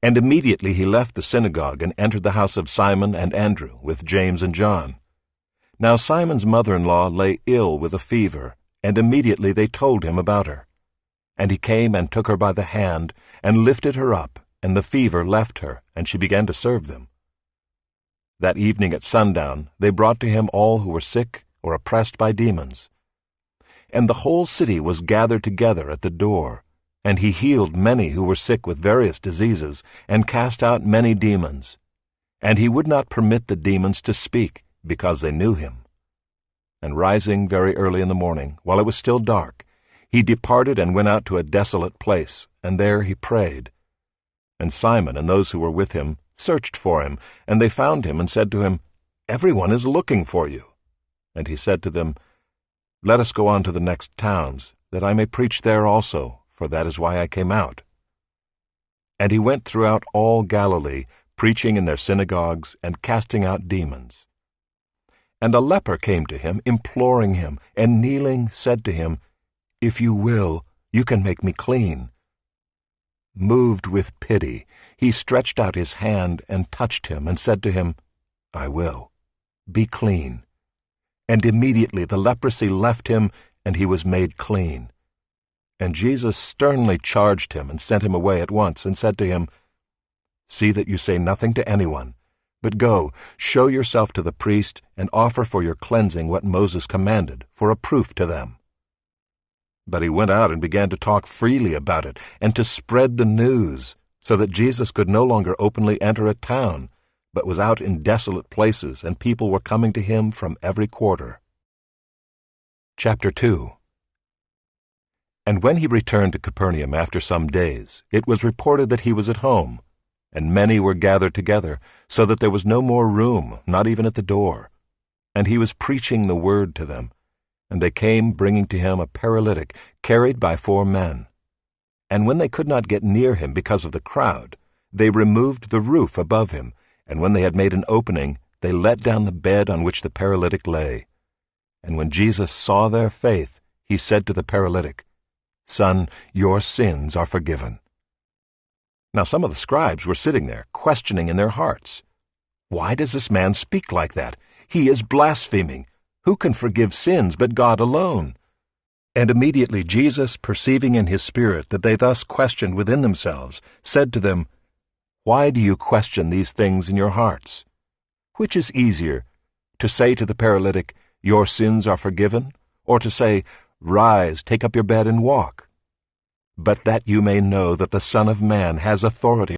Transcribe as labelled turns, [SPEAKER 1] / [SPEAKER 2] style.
[SPEAKER 1] And immediately he left the synagogue and entered the house of Simon and Andrew with James and John. Now Simon's mother-in-law lay ill with a fever, and immediately they told him about her. And he came and took her by the hand, and lifted her up, and the fever left her, and she began to serve them. That evening at sundown they brought to him all who were sick or oppressed by demons. And the whole city was gathered together at the door, and he healed many who were sick with various diseases, and cast out many demons. And he would not permit the demons to speak, because they knew him. And rising very early in the morning, while it was still dark, he departed and went out to a desolate place, and there he prayed. And Simon and those who were with him searched for him, and they found him and said to him, "Everyone is looking for you." And he said to them, "Let us go on to the next towns, that I may preach there also, for that is why I came out." And he went throughout all Galilee, preaching in their synagogues and casting out demons. And a leper came to him, imploring him, and kneeling said to him, "If you will, you can make me clean." Moved with pity, he stretched out his hand and touched him, and said to him, "I will. Be clean." And immediately the leprosy left him, and he was made clean. And Jesus sternly charged him, and sent him away at once, and said to him, "See that you say nothing to anyone, but go, show yourself to the priest, and offer for your cleansing what Moses commanded, for a proof to them." But he went out and began to talk freely about it, and to spread the news, so that Jesus could no longer openly enter a town, but was out in desolate places, and people were coming to him from every quarter. Chapter 2. And when he returned to Capernaum after some days, it was reported that he was at home, and many were gathered together, so that there was no more room, not even at the door. And he was preaching the word to them. And they came, bringing to him a paralytic, carried by 4 men. And when they could not get near him because of the crowd, they removed the roof above him, and when they had made an opening, they let down the bed on which the paralytic lay. And when Jesus saw their faith, he said to the paralytic, "Son, your sins are forgiven." Now some of the scribes were sitting there, questioning in their hearts, "Why does this man speak like that? He is blaspheming. Who can forgive sins but God alone?" And immediately Jesus, perceiving in his spirit that they thus questioned within themselves, said to them, "Why do you question these things in your hearts? Which is easier, to say to the paralytic, 'Your sins are forgiven,' or to say, 'Rise, take up your bed and walk'? But that you may know that the Son of Man has authority